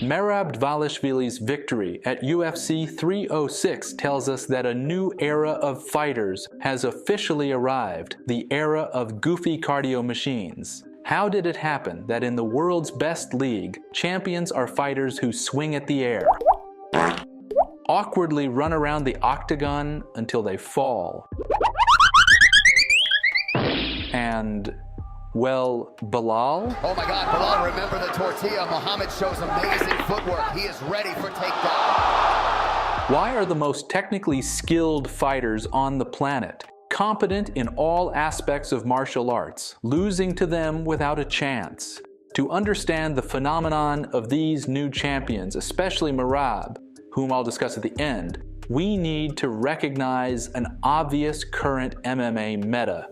Merab Dvalishvili's victory at UFC 306 tells us that a new era of fighters has officially arrived, the era of goofy cardio machines. How did it happen that in the world's best league, champions are fighters who swing at the air, awkwardly run around the octagon until they fall, and, well, Bilal? Oh my God, Bilal, remember the tortilla. Muhammad shows amazing footwork. He is ready for takedown. Why are the most technically skilled fighters on the planet competent in all aspects of martial arts, losing to them without a chance? To understand the phenomenon of these new champions, especially Merab, whom I'll discuss at the end, we need to recognize an obvious current MMA meta: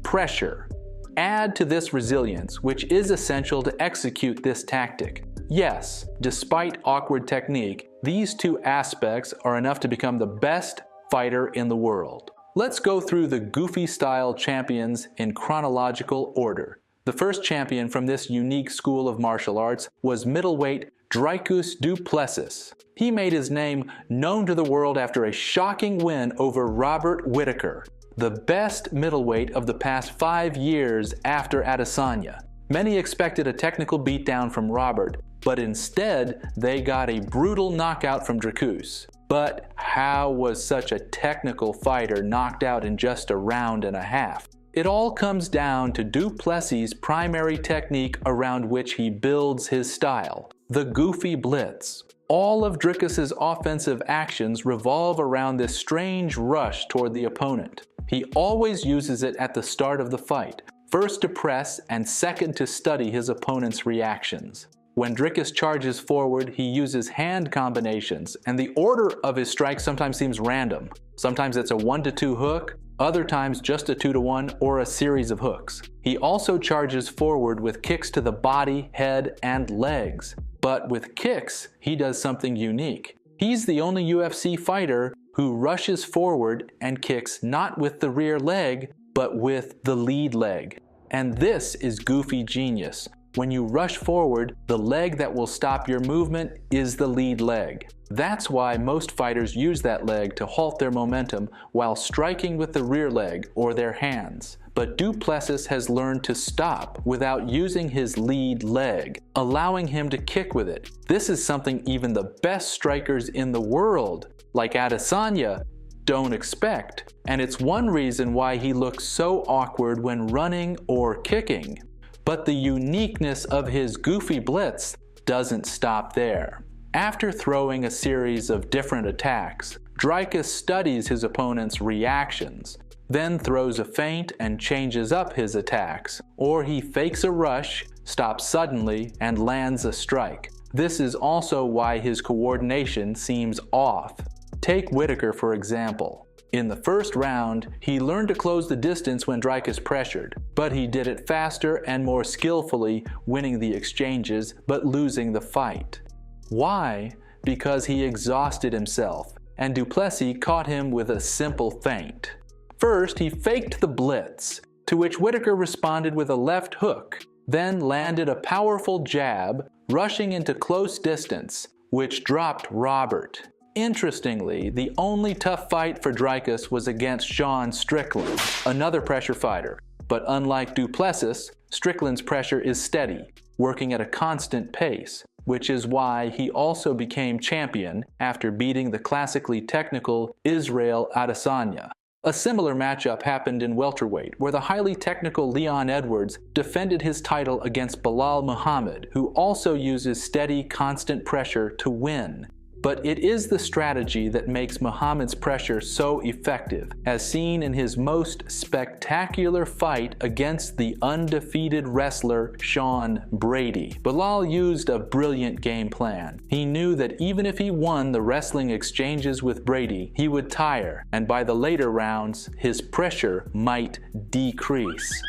pressure. Add to this resilience, which is essential to execute this tactic. Yes, despite awkward technique, these two aspects are enough to become the best fighter in the world. Let's go through the goofy style champions in chronological order. The first champion from this unique school of martial arts was middleweight Dricus du Plessis. He made his name known to the world after a shocking win over Robert Whittaker, the best middleweight of the past 5 years after Adesanya. Many expected a technical beatdown from Robert, but instead they got a brutal knockout from Dricus. But how was such a technical fighter knocked out in just a round and a half? It all comes down to du Plessis' primary technique around which he builds his style: the goofy blitz. All of Dricus' offensive actions revolve around this strange rush toward the opponent. He always uses it at the start of the fight, first to press and second to study his opponent's reactions. When Dricus charges forward, he uses hand combinations, and the order of his strikes sometimes seems random. Sometimes it's a 1-2 hook, other times just a 2-1 or a series of hooks. He also charges forward with kicks to the body, head, and legs. But with kicks, he does something unique. He's the only UFC fighter who rushes forward and kicks not with the rear leg, but with the lead leg. And this is goofy genius. When you rush forward, the leg that will stop your movement is the lead leg. That's why most fighters use that leg to halt their momentum while striking with the rear leg or their hands. But du Plessis has learned to stop without using his lead leg, allowing him to kick with it. This is something even the best strikers in the world, like Adesanya, don't expect. And it's one reason why he looks so awkward when running or kicking. But the uniqueness of his goofy blitz doesn't stop there. After throwing a series of different attacks, Dricus studies his opponent's reactions, then throws a feint and changes up his attacks, or he fakes a rush, stops suddenly, and lands a strike. This is also why his coordination seems off. Take Whittaker for example. In the first round, he learned to close the distance when Dricus pressured, but he did it faster and more skillfully, winning the exchanges but losing the fight. Why? Because he exhausted himself, and du Plessis caught him with a simple feint. First, he faked the blitz, to which Whittaker responded with a left hook, then landed a powerful jab, rushing into close distance, which dropped Robert. Interestingly, the only tough fight for Dricus was against Sean Strickland, another pressure fighter. But unlike du Plessis, Strickland's pressure is steady, working at a constant pace, which is why he also became champion after beating the classically technical Israel Adesanya. A similar matchup happened in welterweight, where the highly technical Leon Edwards defended his title against Bilal Muhammad, who also uses steady, constant pressure to win. But it is the strategy that makes Muhammad's pressure so effective, as seen in his most spectacular fight against the undefeated wrestler Sean Brady. Bilal used a brilliant game plan. He knew that even if he won the wrestling exchanges with Brady, he would tire, and by the later rounds, his pressure might decrease.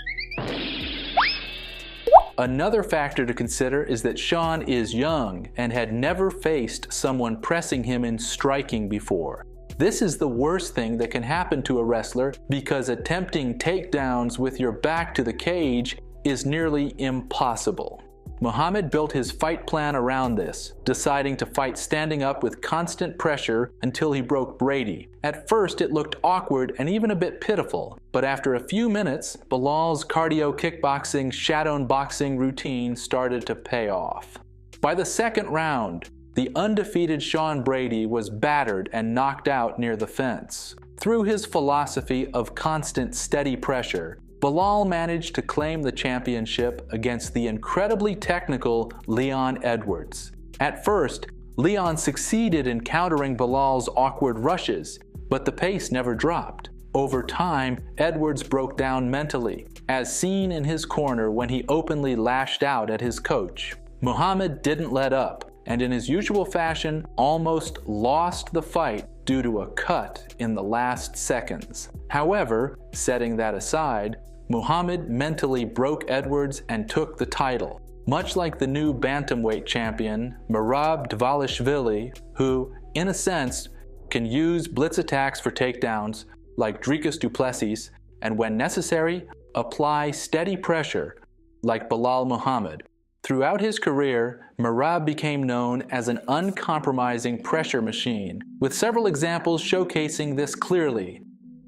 Another factor to consider is that Sean is young and had never faced someone pressing him in striking before. This is the worst thing that can happen to a wrestler because attempting takedowns with your back to the cage is nearly impossible. Muhammad built his fight plan around this, deciding to fight standing up with constant pressure until he broke Brady. At first it looked awkward and even a bit pitiful, but after a few minutes, Bilal's cardio kickboxing, shadow boxing routine started to pay off. By the second round, the undefeated Sean Brady was battered and knocked out near the fence. Through his philosophy of constant steady pressure, Bilal managed to claim the championship against the incredibly technical Leon Edwards. At first, Leon succeeded in countering Bilal's awkward rushes, but the pace never dropped. Over time, Edwards broke down mentally, as seen in his corner when he openly lashed out at his coach. Muhammad didn't let up, and in his usual fashion, almost lost the fight due to a cut in the last seconds. However, setting that aside, Muhammad mentally broke Edwards and took the title, much like the new bantamweight champion, Merab Dvalishvili, who, in a sense, can use blitz attacks for takedowns like Dricus du Plessis, and when necessary, apply steady pressure like Bilal Muhammad. Throughout his career, Merab became known as an uncompromising pressure machine, with several examples showcasing this clearly.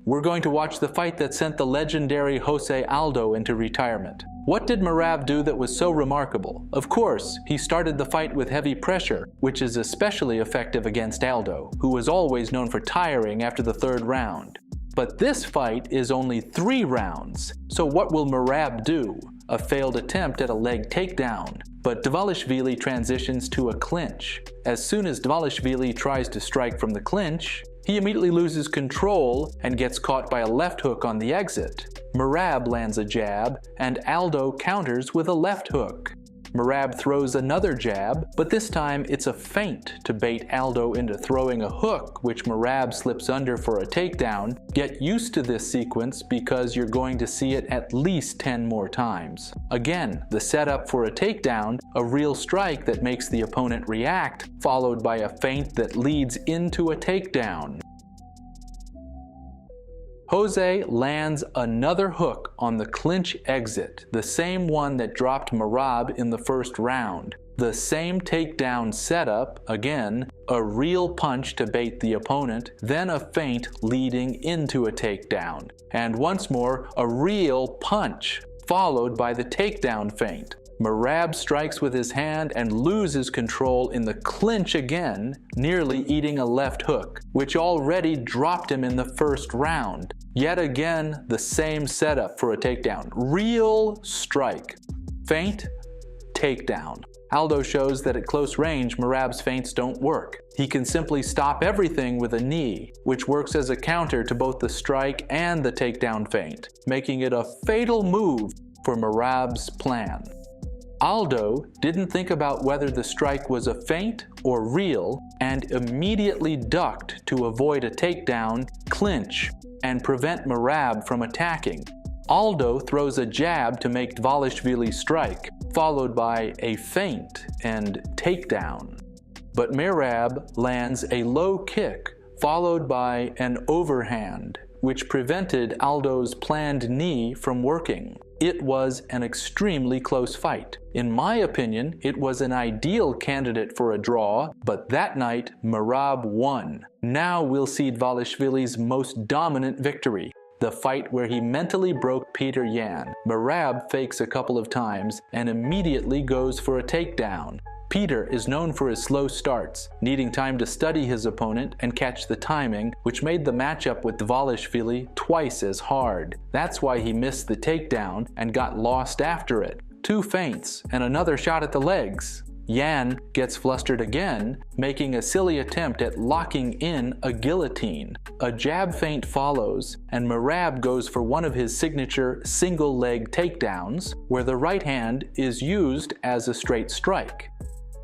We're going to watch the fight that sent the legendary Jose Aldo into retirement. What did Merab do that was so remarkable? Of course, he started the fight with heavy pressure, which is especially effective against Aldo, who was always known for tiring after the third round. But this fight is only 3 rounds, so what will Merab do? A failed attempt at a leg takedown, but Dvalishvili transitions to a clinch. As soon as Dvalishvili tries to strike from the clinch, he immediately loses control and gets caught by a left hook on the exit. Merab lands a jab, and Aldo counters with a left hook. Merab throws another jab, but this time it's a feint to bait Aldo into throwing a hook, which Merab slips under for a takedown. Get used to this sequence because you're going to see it at least 10 more times. Again, the setup for a takedown, a real strike that makes the opponent react, followed by a feint that leads into a takedown. Jose lands another hook on the clinch exit, the same one that dropped Merab in the first round. The same takedown setup, again, a real punch to bait the opponent, then a feint leading into a takedown. And once more, a real punch, followed by the takedown feint. Merab strikes with his hand and loses control in the clinch again, nearly eating a left hook, which already dropped him in the first round. Yet again, the same setup for a takedown. Real strike. Feint, takedown. Aldo shows that at close range, Merab's feints don't work. He can simply stop everything with a knee, which works as a counter to both the strike and the takedown feint, making it a fatal move for Merab's plan. Aldo didn't think about whether the strike was a feint or real and immediately ducked to avoid a takedown, clinch, and prevent Merab from attacking. Aldo throws a jab to make Dvalishvili strike, followed by a feint and takedown. But Merab lands a low kick, followed by an overhand, which prevented Aldo's planned knee from working. It was an extremely close fight. In my opinion, it was an ideal candidate for a draw, but that night, Merab won. Now we'll see Dvalishvili's most dominant victory, the fight where he mentally broke Petr Yan. Merab fakes a couple of times and immediately goes for a takedown. Petr is known for his slow starts, needing time to study his opponent and catch the timing, which made the matchup with Dvalishvili twice as hard. That's why he missed the takedown and got lost after it. 2 feints and another shot at the legs. Yan gets flustered again, making a silly attempt at locking in a guillotine. A jab feint follows, and Merab goes for one of his signature single leg takedowns, where the right hand is used as a straight strike.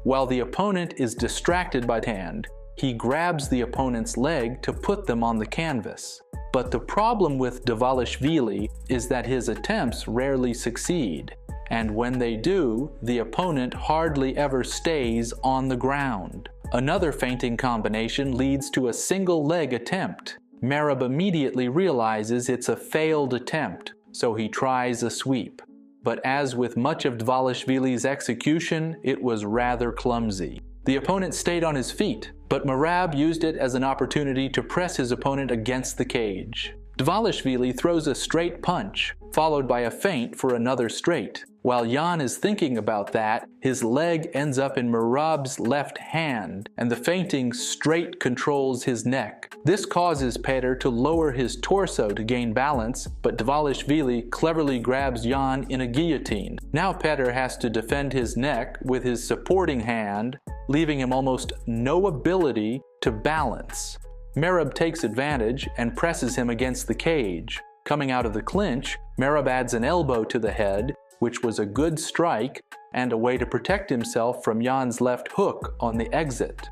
While the opponent is distracted by the hand, he grabs the opponent's leg to put them on the canvas. But the problem with Dvalishvili is that his attempts rarely succeed, and when they do, the opponent hardly ever stays on the ground. Another feinting combination leads to a single leg attempt. Merab immediately realizes it's a failed attempt, so he tries a sweep. but as with much of Dvalishvili's execution, it was rather clumsy. The opponent stayed on his feet, but Merab used it as an opportunity to press his opponent against the cage. Dvalishvili throws a straight punch, followed by a feint for another straight. While Jan is thinking about that, his leg ends up in Merab's left hand, and the feinting straight controls his neck. This causes Petr to lower his torso to gain balance, but Dvalishvili cleverly grabs Jan in a guillotine. Now Petr has to defend his neck with his supporting hand, leaving him almost no ability to balance. Merab takes advantage and presses him against the cage. Coming out of the clinch, Merab adds an elbow to the head, which was a good strike and a way to protect himself from Jan's left hook on the exit.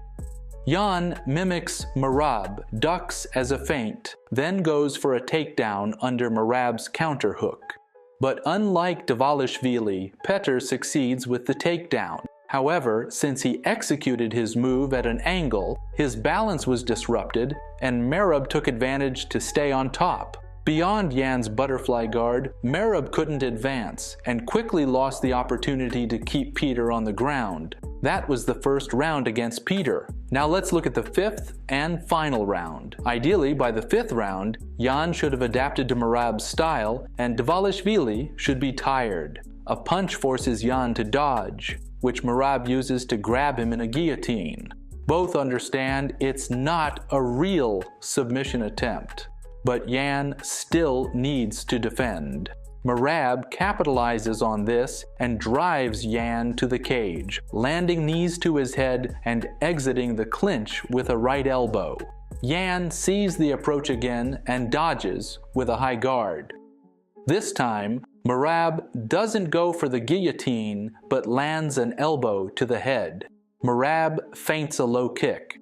Jan mimics Merab, ducks as a feint, then goes for a takedown under Merab's counter hook. But unlike Dvalishvili, Petr succeeds with the takedown. However, since he executed his move at an angle, his balance was disrupted, and Merab took advantage to stay on top. Beyond Jan's butterfly guard, Merab couldn't advance, and quickly lost the opportunity to keep Petr on the ground. That was the first round against Petr. Now let's look at the fifth and final round. Ideally, by the fifth round, Jan should have adapted to Merab's style, and Dvalishvili should be tired. A punch forces Jan to dodge, which Merab uses to grab him in a guillotine. Both understand it's not a real submission attempt, but Jan still needs to defend. Merab capitalizes on this and drives Jan to the cage, landing knees to his head and exiting the clinch with a right elbow. Jan sees the approach again and dodges with a high guard. This time, Merab doesn't go for the guillotine, but lands an elbow to the head. Merab feints a low kick.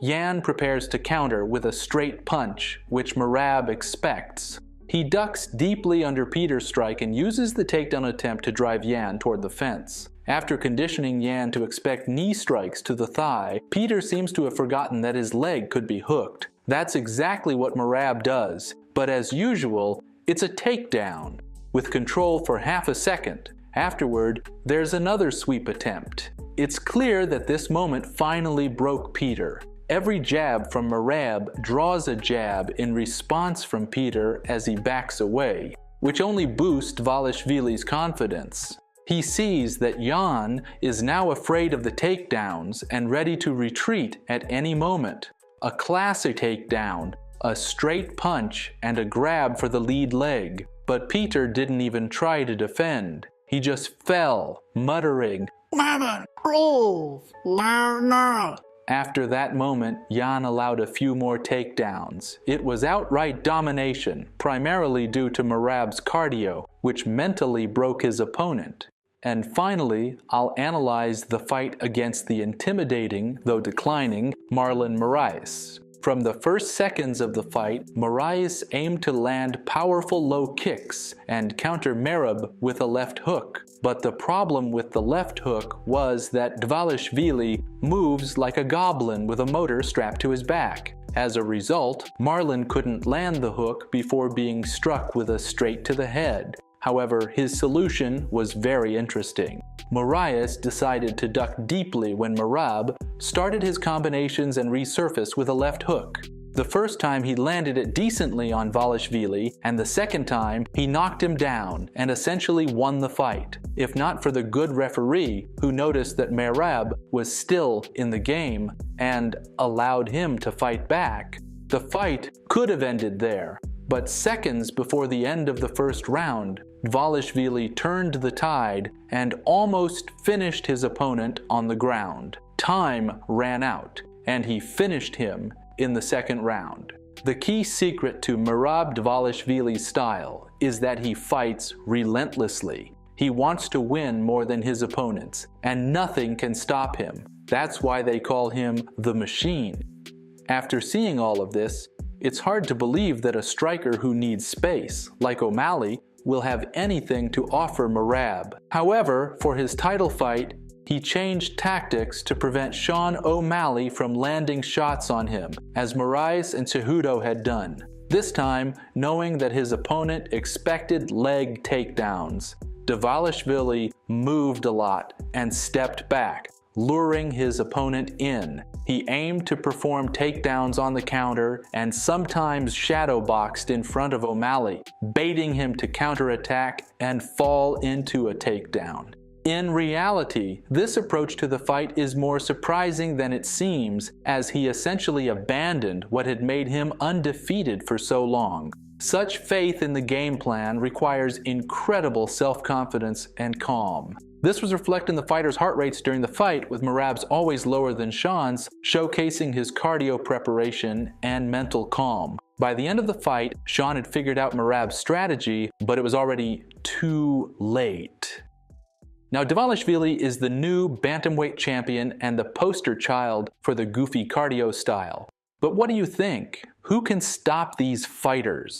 Jan prepares to counter with a straight punch, which Merab expects. He ducks deeply under Petr's strike and uses the takedown attempt to drive Jan toward the fence. After conditioning Jan to expect knee strikes to the thigh, Petr seems to have forgotten that his leg could be hooked. That's exactly what Merab does, but as usual, it's a takedown, with control for half a second. Afterward, there's another sweep attempt. It's clear that this moment finally broke Petr. Every jab from Merab draws a jab in response from Petr as he backs away, which only boosts Dvalishvili's confidence. He sees that Jan is now afraid of the takedowns and ready to retreat at any moment. A classic takedown, a straight punch, and a grab for the lead leg. But Petr didn't even try to defend. He just fell, muttering, "Mama, please, no." After that moment, Jan allowed a few more takedowns. It was outright domination, primarily due to Merab's cardio, which mentally broke his opponent. And finally, I'll analyze the fight against the intimidating, though declining, Marlon Moraes. From the first seconds of the fight, Moraes aimed to land powerful low kicks and counter Merab with a left hook. But the problem with the left hook was that Dvalishvili moves like a goblin with a motor strapped to his back. As a result, Marlon couldn't land the hook before being struck with a straight to the head. However, his solution was very interesting. Moraes decided to duck deeply when Merab started his combinations and resurfaced with a left hook. The first time he landed it decently on Dvalishvili, and the second time he knocked him down and essentially won the fight, if not for the good referee who noticed that Merab was still in the game and allowed him to fight back. The fight could have ended there, but seconds before the end of the first round, Dvalishvili turned the tide and almost finished his opponent on the ground. Time ran out, and he finished him in the second round. The key secret to Merab Dvalishvili's style is that he fights relentlessly. He wants to win more than his opponents, and nothing can stop him. That's why they call him the Machine. After seeing all of this, it's hard to believe that a striker who needs space, like Omalley, will have anything to offer Merab. However, for his title fight, he changed tactics to prevent Sean O'Malley from landing shots on him, as Moraes and Cejudo had done. This time, knowing that his opponent expected leg takedowns. Dvalishvili moved a lot and stepped back, luring his opponent in. He aimed to perform takedowns on the counter and sometimes shadowboxed in front of Omalley, baiting him to counterattack and fall into a takedown. In reality, this approach to the fight is more surprising than it seems, as he essentially abandoned what had made him undefeated for so long. Such faith in the game plan requires incredible self-confidence and calm. This was reflected in the fighter's heart rates during the fight, with Merab's always lower than Sean's, showcasing his cardio preparation and mental calm. By the end of the fight, Sean had figured out Merab's strategy, but it was already too late. Now, Dvalishvili is the new bantamweight champion and the poster child for the goofy cardio style. But what do you think? Who can stop these fighters?